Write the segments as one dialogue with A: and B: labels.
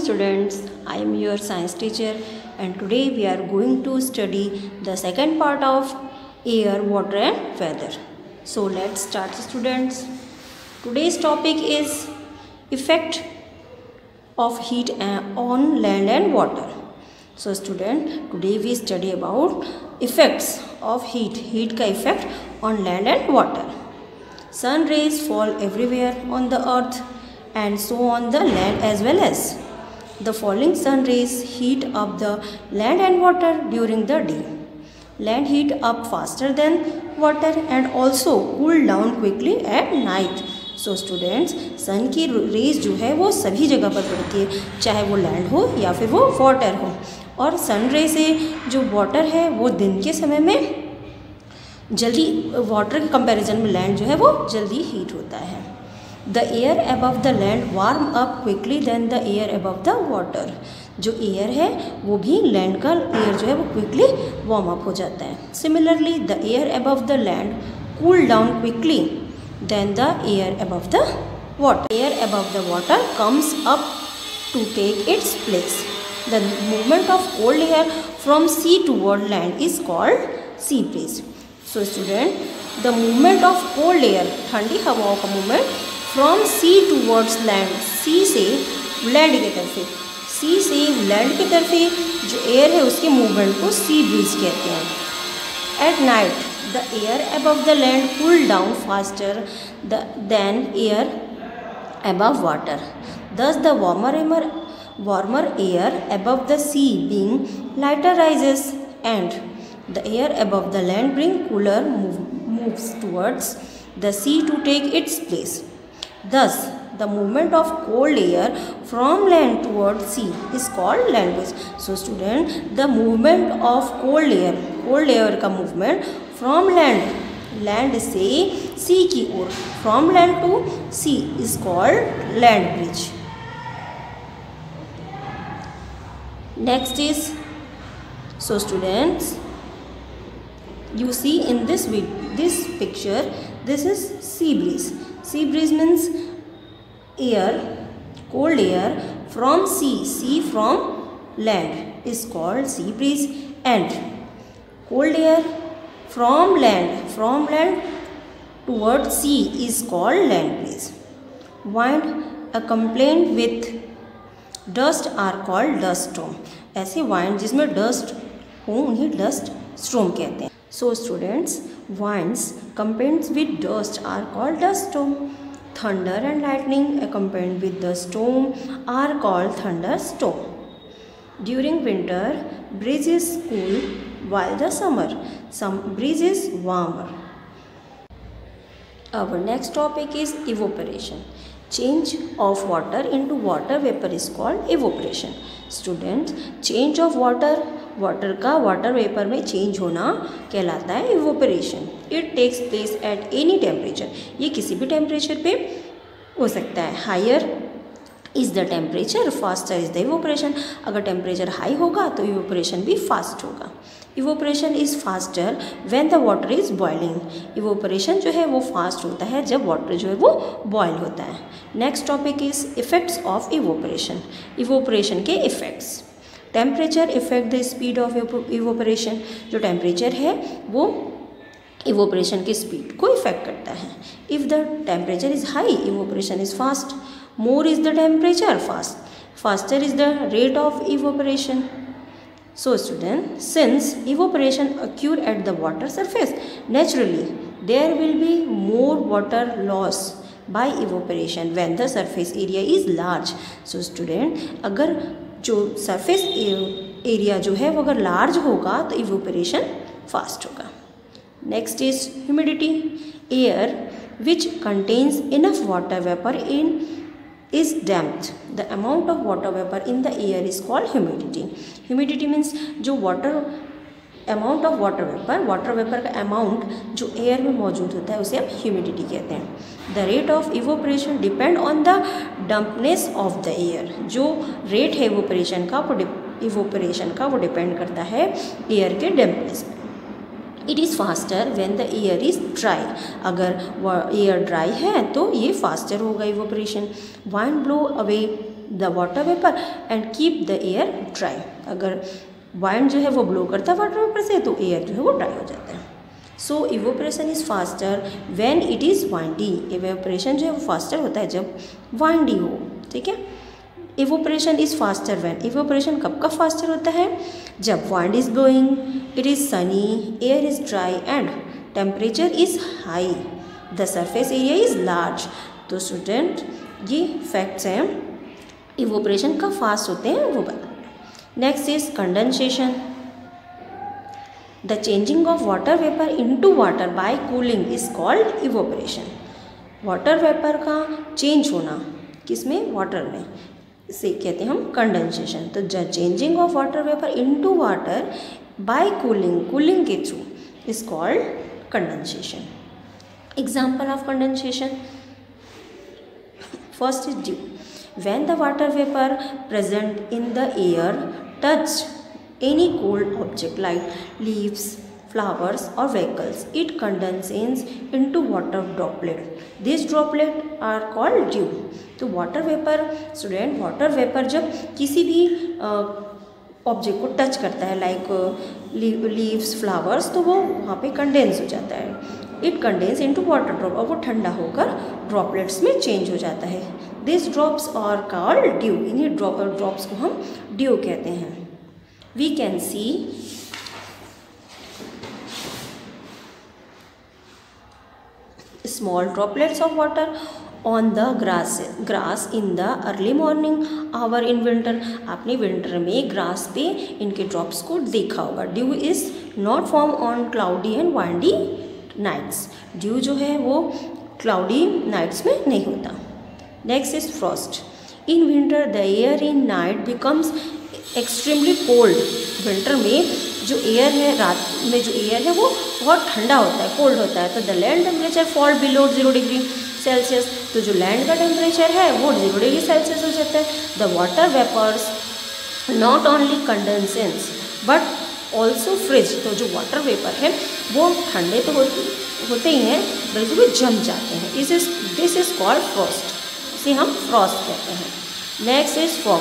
A: students, I am your science teacher and today we are going to study the second part of air, water and weather. So let's start students. Today's topic is effect of heat on land and water. So student, today we study about effects of heat का effect on land and water. Sun rays fall everywhere on the earth and so on the land as well as. The falling sun rays heat up the land and water during the day. Land heat up faster than water and also cool down quickly at night. So students, सन की raise जो है वो सभी जगह पर पड़ती है, चाहे वो लैंड हो या फिर वो वाटर हो. और सन रे से जो वाटर है वो दिन के समय में जल्दी, वाटर के कंपैरिजन में लैंड जो है वो जल्दी हीट होता है. The air above the land warm up quickly then the air above the water. जो एयर है वो भी लैंड का एयर जो है वो क्विकली वार्म अप हो जाता है. Similarly the air above the land cool down quickly then the air above the water. Air above the water comes up to take its place. The movement of cold air from sea toward land is called sea breeze. So student, the movement of cold air, ठंडी हवाओं का movement from sea towards land, sea से land की तरफ, सी से land की तरफ जो एयर है उसके मूवमेंट को सी ब्रीज कहते हैं. At night the air above the land cool down faster than air above water. दस the warmer air above the sea being lighter rises and the air above the land being cooler moves towards the sea to take its place. Thus, the movement of cold air from land towards sea is called land breeze. So, student, the movement of cold air का movement from land से sea की ओर, from land to sea is called land breeze. Next is, so students, you see in this picture, this is sea breeze. Sea breeze means air, cold air from sea from land is called sea breeze, and cold air from land towards sea is called land breeze. Wind accompanied with dust are called dust storm. ऐसे wind जिसमें dust हो उन्हें dust storm कहते हैं. So students, winds accompanied with dust are called dust storm. Thunder and lightning accompanied with the storm are called thunderstorm. During winter, breeze is cool while the summer breeze is warmer. Our next topic is evaporation. Change of water into water vapor is called evaporation. Students, change of water का water vapor में change होना कहलाता है evaporation. It takes place at any temperature. ये किसी भी temperature पे हो सकता है. Higher is the temperature, faster is the evaporation. अगर temperature high होगा तो evaporation भी fast होगा. Evaporation is faster when the water is boiling. Evaporation जो है वो fast होता है जब water जो है वो boil होता है. Next topic is effects of evaporation. Evaporation के effects. Temperature affect the speed of evaporation. जो temperature है वो evaporation की speed को affect करता है. If the temperature is high, evaporation is fast. More is the temperature, faster is the rate of evaporation. So students, since evaporation occur at the water surface, naturally there will be more water loss by evaporation when the surface area is large. So student, अगर जो surface area जो है वो अगर large होगा तो evaporation fast होगा. Next is humidity. Air which contains enough water vapor is damped. The amount of water vapor in the air is called humidity. Humidity means जो amount of water vapor का amount जो air में मौजूद होता है उसे हम humidity कहते हैं. The rate of evaporation depend on the dampness of the air. जो rate है evaporation का वो depend करता है air के dampness पे. It is faster when the air is dry. अगर एयर ड्राई है तो ये फास्टर होगा evaporation. Wind blow away the water vapour and keep the air dry. अगर वाइंड जो है वो ब्लो करता है वाटर वेपर से तो एयर जो है वो ड्राई हो जाता है। So evaporation is faster when it is windy. Evaporation जो है वो फास्टर होता है जब वाइंडी हो, ठीक है। Evaporation is faster when, evaporation कब कब फास्टर होता है? जब wind is blowing, it is Sunny, air is dry and temperature is high, the surface area is large. तो स्टूडेंट ये फैक्ट्स हैं इवोपरेशन कब फास्ट होते हैं वो बता। Next is condensation. The changing of water vapour into water by cooling is called evaporation. Water vapour का change होना किसमें? वाटर में, इसे कहते हैं हम कंडेंसेशन। तो the changing of water vapour into water by cooling, cooling के through is called condensation. Example of condensation, first is dew. When the water vapor present in the air touch any cold object like leaves, flowers or vehicles, it condenses into water droplet. These droplets are called dew. तो water vapour student, water vapour जब किसी भी object को touch करता है like leaves, flowers, तो वो वहाँ पे कंडेंस हो जाता है। It condense into water drop, और वो ठंडा होकर ड्रॉपलेट्स में चेंज हो जाता है। This drops are called dew. इन्हीं ड्रॉप्स को हम ड्यू कहते हैं। We can see small droplets of water on the grass in the early morning hour in winter. आपने विंटर में ग्रास पे इनके ड्रॉप्स को देखा होगा। Dew is not form on cloudy and windy nights. Dew जो है वो क्लाउडी नाइट्स में नहीं होता। Next is frost. In winter the air in night becomes extremely cold. Winter में जो एयर है, रात में जो एयर है वो बहुत ठंडा होता है, कोल्ड होता है। तो the land temperature fall below 0 degree Celsius. तो जो लैंड का टेम्परेचर है वो 0 डिग्री सेल्सियस हो जाता है। The water vapours not only condenses but also freeze. तो जो वाटर वेपर है वो ठंडे तो होते ही हैं बल्कि वो जम जाते हैं। This is called Frost. इसे हम फ्रॉस्ट कहते हैं। Next is fog.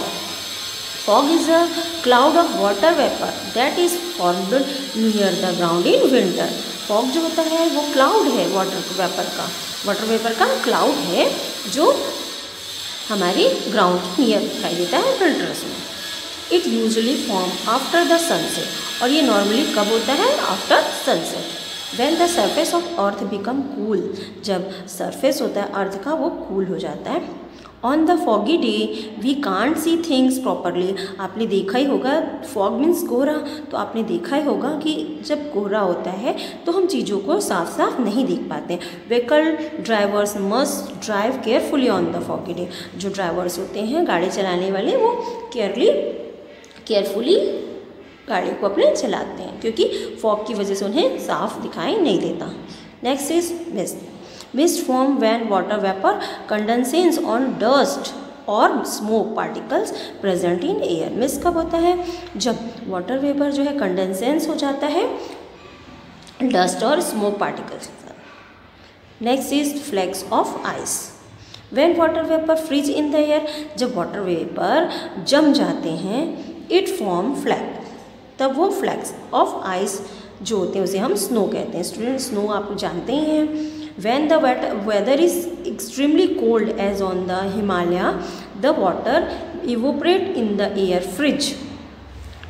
A: Fog is a cloud of water vapour that is formed near the ground in winter. Fog जो होता है वो क्लाउड है वाटर वेपर का क्लाउड है जो हमारी ग्राउंड के नियर दिखाई देता है विंटर्स में। It usually form after the sunset, और ये नॉर्मली कब होता है? After sunset. When the surface of earth become cool, जब सरफेस होता है अर्थ का वो कूल हो जाता है। On the foggy day we can't see things properly। आपने देखा ही होगा, fog means कोहरा, तो आपने देखा ही होगा कि जब कोहरा होता है तो हम चीज़ों को साफ साफ नहीं देख पाते। Vehicle drivers must drive carefully on the foggy day। जो ड्राइवर्स होते हैं गाड़ी चलाने वाले वो केयरफुली गाड़ी को अपने चलाते हैं क्योंकि फॉग की वजह से उन्हें साफ दिखाई नहीं देता। Next is mist. Mist form when water vapour condenses on dust और smoke particles present in air. Mist कब होता है? जब वाटर वेपर जो है कंडेंसेस हो जाता है डस्ट और स्मोक पार्टिकल्स के साथ। Next is flakes of ice. When water vapour freeze in the air, जब वाटर वेपर जम जाते हैं इट फॉर्म फ्लैग, तब वो फ्लैक्स ऑफ आइस जो होते हैं उसे हम स्नो कहते हैं। स्टूडेंट स्नो आप जानते ही हैं। When the weather is extremely cold as on the Himalaya the water evaporate in the air freeze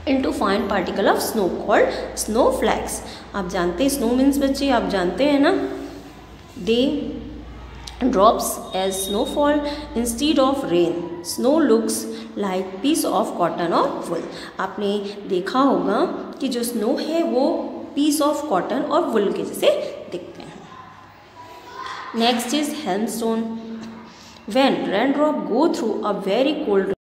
A: into fine particle of snow called snow flakes. आप जानते हैं स्नो मीन्स बच्चे आप जानते हैं ना, दे drops as snowfall instead of rain. Snow looks like piece of cotton or wool. आपने देखा होगा कि जो स्नो है वो piece of cotton और wool के जैसे दिखते हैं। Next is hailstone. When raindrop go through a very cold